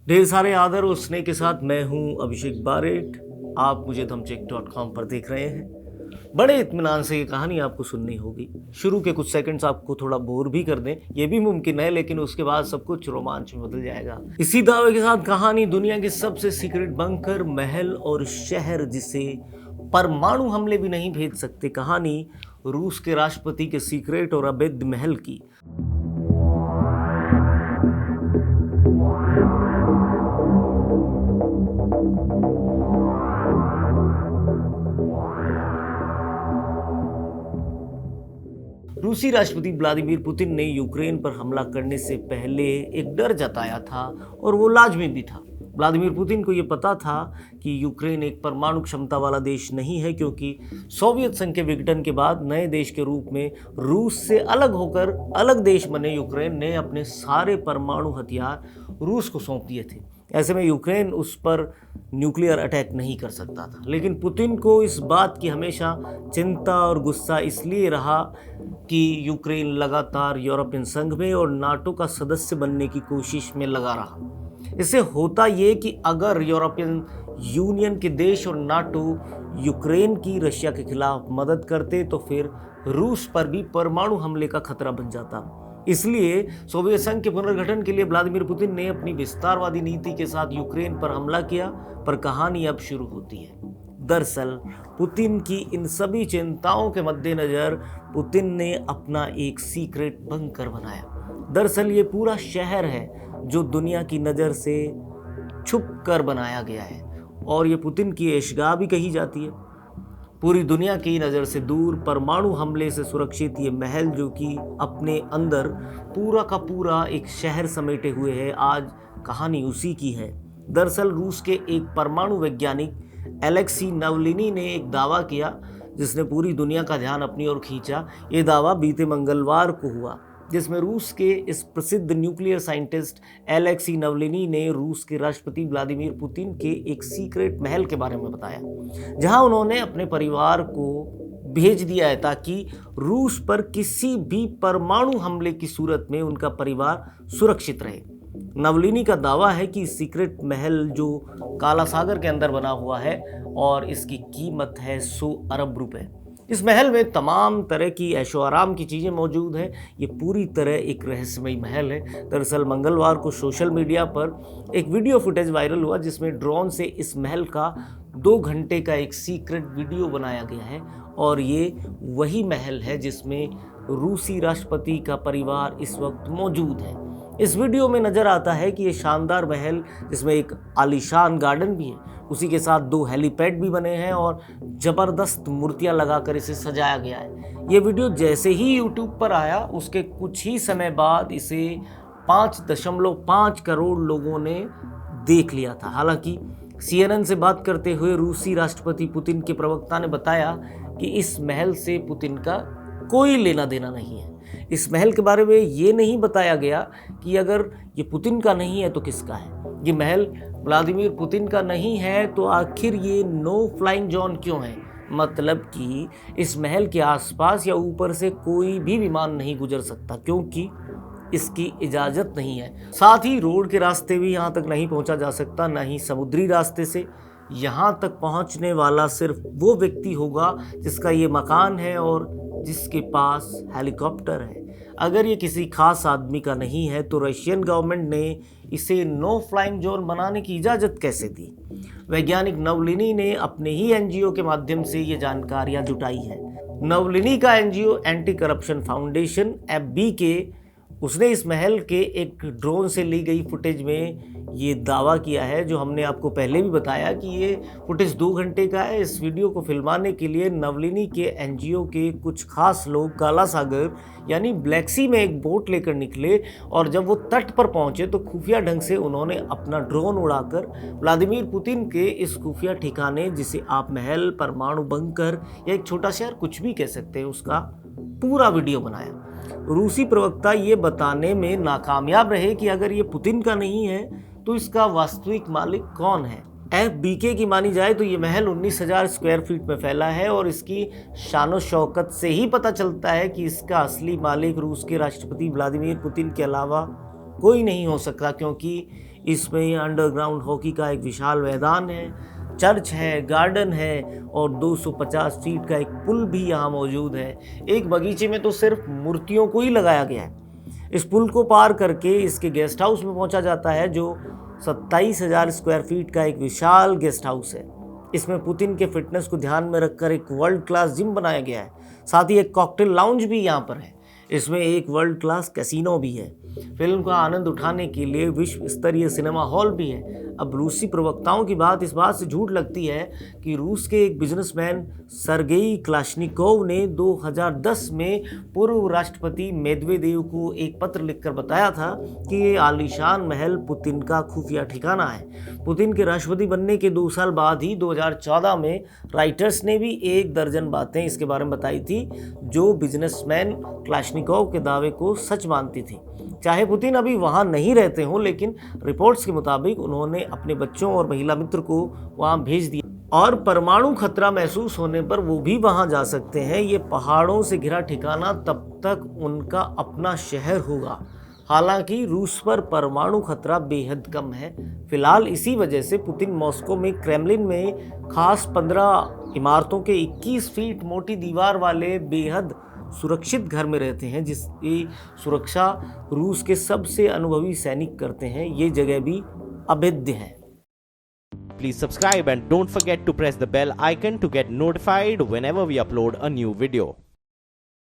ढेर सारे आदर और स्नेह के साथ मैं हूं अभिषेक बारेट। आप मुझे धमचेक.com पर देख रहे हैं। बड़े इत्मीनान से ये कहानी आपको सुननी होगी। शुरू के कुछ सेकंड्स आपको थोड़ा बोर भी कर दें, ये भी मुमकिन है, लेकिन उसके बाद सब कुछ रोमांच में बदल जाएगा। इसी दावे के साथ कहानी दुनिया के सबसे सीक्रेट बंकर, महल और शहर जिसे परमाणु हमले भी नहीं भेज सकते। कहानी रूस के राष्ट्रपति के सीक्रेट और अवैध महल की। रूसी राष्ट्रपति व्लादिमीर पुतिन ने यूक्रेन पर हमला करने से पहले एक डर जताया था और वो लाजमी भी था। व्लादिमीर पुतिन को ये पता था कि यूक्रेन एक परमाणु क्षमता वाला देश नहीं है, क्योंकि सोवियत संघ के विघटन के बाद नए देश के रूप में रूस से अलग होकर अलग देश बने यूक्रेन ने अपने सारे परमाणु हथियार रूस को सौंप दिए थे। ऐसे में यूक्रेन उस पर न्यूक्लियर अटैक नहीं कर सकता था। लेकिन पुतिन को इस बात की हमेशा चिंता और गुस्सा इसलिए रहा कि यूक्रेन लगातार यूरोपियन संघ में और नाटो का सदस्य बनने की कोशिश में लगा रहा। इससे होता ये कि अगर यूरोपियन यूनियन के देश और नाटो यूक्रेन की रशिया के खिलाफ मदद करते तो फिर रूस पर भी परमाणु हमले का खतरा बन जाता। इसलिए सोवियत संघ के पुनर्गठन के लिए व्लादिमीर पुतिन ने अपनी विस्तारवादी नीति के साथ यूक्रेन पर हमला किया। पर कहानी अब शुरू होती है। दरअसल पुतिन की इन सभी चिंताओं के मद्देनजर पुतिन ने अपना एक सीक्रेट बंकर बनाया। दरअसल ये पूरा शहर है जो दुनिया की नज़र से छुप कर बनाया गया है, और ये पुतिन की ऐशगाह भी कही जाती है। पूरी दुनिया की नज़र से दूर, परमाणु हमले से सुरक्षित ये महल, जो कि अपने अंदर पूरा का पूरा एक शहर समेटे हुए है, आज कहानी उसी की है। दरअसल रूस के एक परमाणु वैज्ञानिक एलेक्सी नावलिनी ने एक दावा किया जिसने पूरी दुनिया का ध्यान अपनी ओर खींचा। ये दावा बीते मंगलवार को हुआ, जिसमें रूस के इस प्रसिद्ध न्यूक्लियर साइंटिस्ट एलेक्सी नावलिनी ने रूस के राष्ट्रपति व्लादिमीर पुतिन के एक सीक्रेट महल के बारे में बताया, जहां उन्होंने अपने परिवार को भेज दिया है ताकि रूस पर किसी भी परमाणु हमले की सूरत में उनका परिवार सुरक्षित रहे। नावलिनी का दावा है कि सीक्रेट महल जो काला सागर के अंदर बना हुआ है और इसकी कीमत है 100 अरब रुपए। इस महल में तमाम तरह की ऐशो आराम की चीज़ें मौजूद हैं। ये पूरी तरह एक रहस्यमयी महल है। दरअसल मंगलवार को सोशल मीडिया पर एक वीडियो फुटेज वायरल हुआ जिसमें ड्रोन से इस महल का 2 घंटे का एक सीक्रेट वीडियो बनाया गया है, और ये वही महल है जिसमें रूसी राष्ट्रपति का परिवार इस वक्त मौजूद है। इस वीडियो में नज़र आता है कि ये शानदार महल, जिसमें एक आलीशान गार्डन भी है, उसी के साथ 2 हेलीपैड भी बने हैं और ज़बरदस्त मूर्तियां लगाकर इसे सजाया गया है। ये वीडियो जैसे ही यूट्यूब पर आया, उसके कुछ ही समय बाद इसे 5.5 करोड़ लोगों ने देख लिया था। हालांकि CNN से बात करते हुए रूसी राष्ट्रपति पुतिन के प्रवक्ता ने बताया कि इस महल से पुतिन का कोई लेना देना नहीं है। इस महल के बारे में ये नहीं बताया गया कि अगर ये पुतिन का नहीं है तो किसका है। ये महल व्लादिमीर पुतिन का नहीं है तो आखिर ये नो फ्लाइंग जोन क्यों है? मतलब कि इस महल के आसपास या ऊपर से कोई भी विमान नहीं गुजर सकता, क्योंकि इसकी इजाज़त नहीं है। साथ ही रोड के रास्ते भी यहाँ तक नहीं पहुँचा जा सकता, ना ही समुद्री रास्ते से। यहाँ तक पहुँचने वाला सिर्फ वो व्यक्ति होगा जिसका ये मकान है और जिसके पास हेलीकॉप्टर है। अगर ये किसी खास आदमी का नहीं है तो रशियन गवर्नमेंट ने इसे नो फ्लाइंग जोन बनाने की इजाज़त कैसे दी? वैज्ञानिक नावलिनी ने अपने ही एनजीओ के माध्यम से ये जानकारियाँ जुटाई है। नावलिनी का NGO anti corruption foundation FBK, उसने इस महल के एक ड्रोन से ली गई फुटेज में ये दावा किया है, जो हमने आपको पहले भी बताया कि ये फुटेज 2 घंटे का है। इस वीडियो को फिल्माने के लिए नावलिनी के एनजीओ के कुछ खास लोग काला सागर यानी ब्लैक सी में एक बोट लेकर निकले, और जब वो तट पर पहुंचे तो खुफिया ढंग से उन्होंने अपना ड्रोन उड़ाकर व्लादिमीर पुतिन के इस खुफिया ठिकाने, जिसे आप महल, परमाणु बंकर या एक छोटा शहर कुछ भी कह सकते हैं, उसका पूरा वीडियो बनाया। रूसी प्रवक्ता ये बताने में नाकामयाब रहे कि अगर ये पुतिन का नहीं है तो इसका वास्तविक मालिक कौन है। FBK की मानी जाए तो ये महल 19,000 स्क्वायर फीट में फैला है, और इसकी शानो शौकत से ही पता चलता है कि इसका असली मालिक रूस के राष्ट्रपति व्लादिमीर पुतिन के अलावा कोई नहीं हो सकता, क्योंकि इसमें अंडरग्राउंड हॉकी का एक विशाल मैदान है, चर्च है, गार्डन है और 250 फीट का एक पुल भी यहाँ मौजूद है। एक बगीचे में तो सिर्फ मूर्तियों को ही लगाया गया है। इस पुल को पार करके इसके गेस्ट हाउस में पहुंचा जाता है, जो 27,000 स्क्वायर फीट का एक विशाल गेस्ट हाउस है। इसमें पुतिन के फिटनेस को ध्यान में रखकर एक वर्ल्ड क्लास जिम बनाया गया है। साथ ही एक कॉकटेल लाउंज भी यहाँ पर है। इसमें एक वर्ल्ड क्लास कैसीनो भी है। फिल्म का आनंद उठाने के लिए विश्व स्तरीय सिनेमा हॉल भी है। अब रूसी प्रवक्ताओं की बात इस बात से झूठ लगती है कि रूस के एक बिजनेसमैन सर्गेई क्लाशनिकोव ने 2010 में पूर्व राष्ट्रपति मेदवेदेव को एक पत्र लिखकर बताया था कि ये आलीशान महल पुतिन का खुफिया ठिकाना है। पुतिन के राष्ट्रपति बनने के 2 साल बाद ही 2014 में राइटर्स ने भी 1 दर्जन बातें इसके बारे में बताई थी, जो बिजनेसमैन क्लाशनिकोव के दावे को सच मानती थी। चाहे पुतिन अभी वहाँ नहीं रहते हों, लेकिन रिपोर्ट्स के मुताबिक उन्होंने अपने बच्चों और महिला मित्र को वहाँ भेज दिया और परमाणु खतरा महसूस होने पर वो भी वहाँ जा सकते हैं। ये पहाड़ों से घिरा ठिकाना तब तक उनका अपना शहर होगा। हालांकि रूस पर परमाणु खतरा बेहद कम है। फिलहाल इसी वजह से पुतिन मॉस्को में क्रेमलिन में खास 15 इमारतों के 21 फीट मोटी दीवार वाले बेहद सुरक्षित घर में रहते हैं, जिसकी सुरक्षा रूस के सबसे अनुभवी सैनिक करते हैं। ये जगह भी अभेद्य है। Please subscribe and don't forget to press the bell icon to get notified whenever we upload a new video.